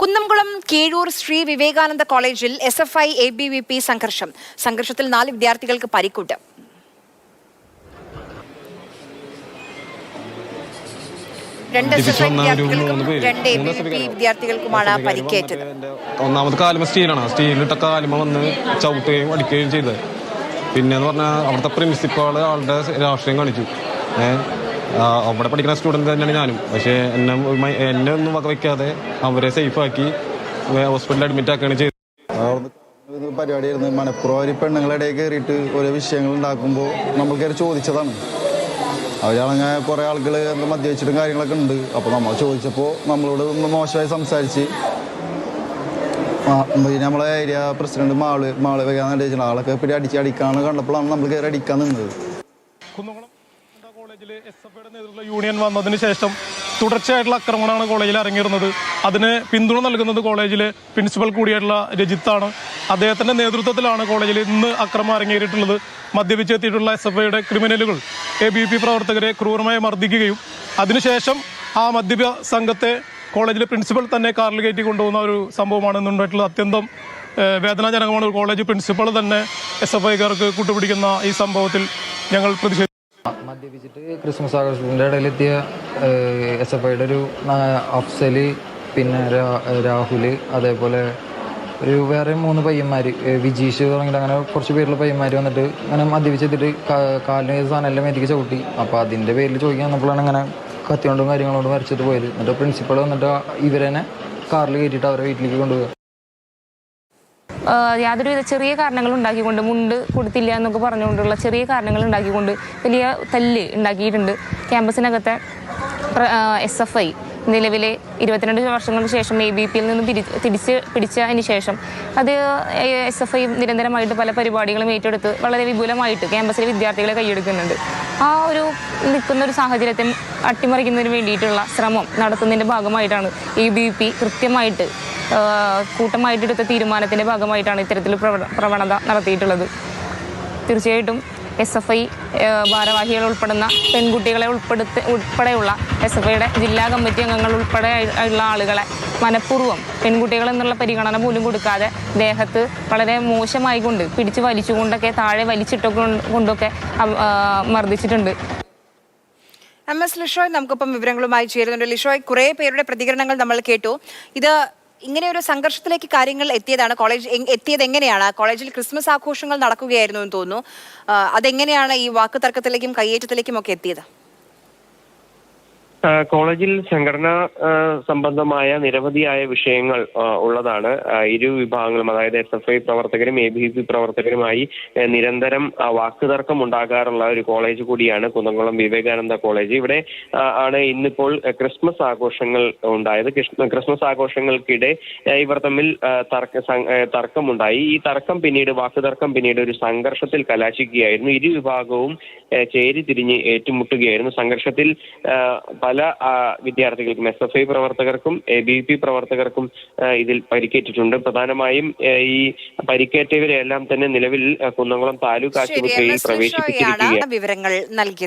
കുന്നംകുളം കീഴൂർ ശ്രീ വിവേകാനന്ദ കോളേജിൽ SFI ABVP സംഘർഷത്തിൽ 4 വിദ്യാർത്ഥികൾക്ക് പരിക്കേറ്റു. വിദ്യാർത്ഥികൾക്കുമാണ് പരിക്കേറ്റത്. ഒന്നാമത് കാലുമ സ്റ്റീലിട്ട കാലുമ വന്ന് ചവിട്ടുകയും അടിക്കുകയും ചെയ്തത്. പിന്നെന്ന് പറഞ്ഞാൽ അവിടുത്തെ പ്രിൻസിപ്പാള് ആളുടെ രാഷ്ട്രീയം കാണിച്ചു. അവിടെ പഠിക്കുന്ന സ്റ്റുഡൻറ് തന്നെയാണ് ഞാനും. പക്ഷേ എന്നെ ഒന്നും വക വയ്ക്കാതെ അവരെ സേഫാക്കി ഹോസ്പിറ്റലിൽ അഡ്മിറ്റ് ആക്കുകയാണ് ചെയ്തത്. പരിപാടിയായിരുന്നു. മനഃപൂർവ്വം പെണ്ണുങ്ങളുടെ ഇടയിൽ കയറിയിട്ട് ഓരോ വിഷയങ്ങൾ ഉണ്ടാക്കുമ്പോൾ നമ്മൾ കയറി ചോദിച്ചതാണ്. അവരാണെങ്കിൽ കുറേ ആളുകൾ മദ്യവെച്ചിട്ടും കാര്യങ്ങളൊക്കെ ഉണ്ട്. അപ്പോൾ നമ്മൾ ചോദിച്ചപ്പോൾ നമ്മളോട് മോശമായി സംസാരിച്ച് നമ്മളെ ഏരിയ പ്രസിഡന്റ് മാള് വെക്കാൻ വേണ്ടി ആളൊക്കെ പിടി അടിക്കാന്ന് കണ്ടപ്പോഴാണ് നമ്മൾ കയറി അടിക്കാൻ നിന്നത്. കോളേജിലെ SFIയുടെ നേതൃത്വ യൂണിയൻ വന്നതിന് ശേഷം തുടർച്ചയായിട്ടുള്ള ആക്രമണമാണ് കോളേജിൽ അരങ്ങേറുന്നത്. അതിന് പിന്തുണ നൽകുന്നത് കോളേജിലെ പ്രിൻസിപ്പൽ കൂടിയായിട്ടുള്ള രജിത്താണ്. അദ്ദേഹത്തിന്റെ നേതൃത്വത്തിലാണ് കോളേജിൽ ഇന്ന് അക്രമം അരങ്ങേറിയിട്ടുള്ളത്. മദ്യപിച്ചെത്തിയിട്ടുള്ള SFIയുടെ ക്രിമിനലുകൾ ABVP പ്രവർത്തകരെ ക്രൂരമായി മർദ്ദിക്കുകയും അതിനുശേഷം ആ മദ്യപ സംഘത്തെ കോളേജിലെ പ്രിൻസിപ്പൽ തന്നെ കാറിൽ കയറ്റി കൊണ്ടുപോകുന്ന ഒരു സംഭവമാണ് ഇന്നുണ്ടായിട്ടുള്ളത്. അത്യന്തം വേദനാജനകമാണ്. കോളേജ് പ്രിൻസിപ്പൾ തന്നെ SFIക്കാർക്ക് കൂട്ടുപിടിക്കുന്ന ഈ സംഭവത്തിൽ ഞങ്ങൾ പ്രതിഷേധിച്ചു. മദ്യപിച്ചിട്ട് ക്രിസ്മസ് ആഘോഷത്തിൻ്റെ ഇടയിലെത്തിയ SFIയുടെ ഒരു അഫ്സൽ, പിന്നെ രാഹുൽ, അതേപോലെ വേറെ 3 പയ്യന്മാർ, വിജീഷ് തുടങ്ങിയിട്ട് അങ്ങനെ കുറച്ച് പേരുള്ള പയ്യന്മാർ വന്നിട്ട് അങ്ങനെ മദ്യപിച്ചെത്തിട്ട് കാലിന് സാധനം മേത്തേക്ക് ചവിട്ടി. അപ്പോൾ അതിൻ്റെ പേരിൽ ചോദിക്കാൻ വന്നപ്പോഴാണ് അങ്ങനെ കത്തിയോണ്ടും കാര്യങ്ങളോട് വരച്ചിട്ട് പോയത്. എന്നിട്ട് പ്രിൻസിപ്പൾ വന്നിട്ട് ഇവരെന്നെ കാറിൽ കയറ്റിയിട്ട് അവരെ വീട്ടിലേക്ക് കൊണ്ടുപോകുക. യാതൊരുവിധ ചെറിയ കാരണങ്ങൾ ഉണ്ടാക്കിക്കൊണ്ട്, മുണ്ട് കൊടുത്തില്ല എന്നൊക്കെ പറഞ്ഞുകൊണ്ടുള്ള ചെറിയ കാരണങ്ങൾ ഉണ്ടാക്കിക്കൊണ്ട് വലിയ തല്ല് ഉണ്ടാക്കിയിട്ടുണ്ട്. ക്യാമ്പസിനകത്തെ SFI നിലവിലെ 22 വർഷങ്ങൾക്ക് ശേഷം ABVPയിൽ നിന്ന് തിരിച്ച് പിടിച്ചതിന് ശേഷം അത് SFI നിരന്തരമായിട്ട് പല പരിപാടികളും ഏറ്റെടുത്ത് വളരെ വിപുലമായിട്ട് ക്യാമ്പസിലെ വിദ്യാർത്ഥികളെ കൈയെടുക്കുന്നുണ്ട്. ആ ഒരു നിൽക്കുന്ന ഒരു സാഹചര്യത്തെ അട്ടിമറിക്കുന്നതിന് വേണ്ടിയിട്ടുള്ള ശ്രമം നടത്തുന്നതിൻ്റെ ഭാഗമായിട്ടാണ് ABVP കൃത്യമായിട്ട് കൂട്ടമായിട്ടെടുത്ത തീരുമാനത്തിൻ്റെ ഭാഗമായിട്ടാണ് ഇത്തരത്തിൽ പ്രവണത നടത്തിയിട്ടുള്ളത്. തീർച്ചയായിട്ടും SFI ഭാരവാഹികൾ ഉൾപ്പെടുന്ന പെൺകുട്ടികളെ ഉൾപ്പെടെയുള്ള SFIയുടെ ജില്ലാ കമ്മിറ്റി അംഗങ്ങൾ ഉൾപ്പെടെ ഉള്ള ആളുകളെ മനഃപൂർവ്വം പെൺകുട്ടികൾ എന്നുള്ള പരിഗണന പോലും കൊടുക്കാതെ ദേഹത്ത് വളരെ മോശമായി കൊണ്ട് പിടിച്ച് വലിച്ചുകൊണ്ടൊക്കെ താഴെ കൊണ്ടൊക്കെ മർദ്ദിച്ചിട്ടുണ്ട്. MS ലിഷോയ് നമുക്കൊപ്പം വിവരങ്ങളുമായി ചേരുന്നുണ്ട്. ലിഷോയ്, കുറേ പേരുടെ പ്രതികരണങ്ങൾ നമ്മൾ കേട്ടു. ഇങ്ങനെ ഒരു സംഘർഷത്തിലേക്ക് കാര്യങ്ങൾ എത്തിയത് എങ്ങനെയാണ്? കോളേജിൽ ക്രിസ്മസ് ആഘോഷങ്ങൾ നടക്കുകയായിരുന്നു എന്ന് തോന്നുന്നു. അതെങ്ങനെയാണ് ഈ വാക്ക് തർക്കത്തിലേക്കും കയ്യേറ്റത്തിലേക്കും ഒക്കെ എത്തിയത്? കോളേജിൽ സംഘടനാ സംബന്ധമായ നിരവധിയായ വിഷയങ്ങൾ ഉള്ളതാണ്. ഇരു വിഭാഗങ്ങളും, അതായത് SFI പ്രവർത്തകരും ABVP പ്രവർത്തകരുമായി നിരന്തരം വാക്കുതർക്കം ഉണ്ടാകാറുള്ള ഒരു കോളേജ് കൂടിയാണ് കുന്നംകുളം വിവേകാനന്ദ കോളേജ്. ഇവിടെ ആണ് ഇന്നിപ്പോൾ ക്രിസ്മസ് ആഘോഷങ്ങൾ ഉണ്ടായത്. ക്രിസ്മസ് ആഘോഷങ്ങൾക്കിടെ ഇവർ തമ്മിൽ തർക്കമുണ്ടായി. ഈ വാക്കുതർക്കം പിന്നീട് ഒരു സംഘർഷത്തിൽ കലാശിക്കുകയായിരുന്നു. ഇരു വിഭാഗവും ചേരിതിരിഞ്ഞ് ഏറ്റുമുട്ടുകയായിരുന്നു. സംഘർഷത്തിൽ പല വിദ്യാർത്ഥികൾക്കും, SFI പ്രവർത്തകർക്കും ABVP പ്രവർത്തകർക്കും ഇതിൽ പരിക്കേറ്റിട്ടുണ്ട്. പ്രധാനമായും ഈ പരിക്കേറ്റവരെല്ലാം തന്നെ നിലവിൽ കുന്നംകുളം താലൂക്ക് ആശുപത്രിയിൽ പ്രവേശിപ്പിച്ചിരിക്കുകയാണ്. വിവരങ്ങൾ നൽകിയത്.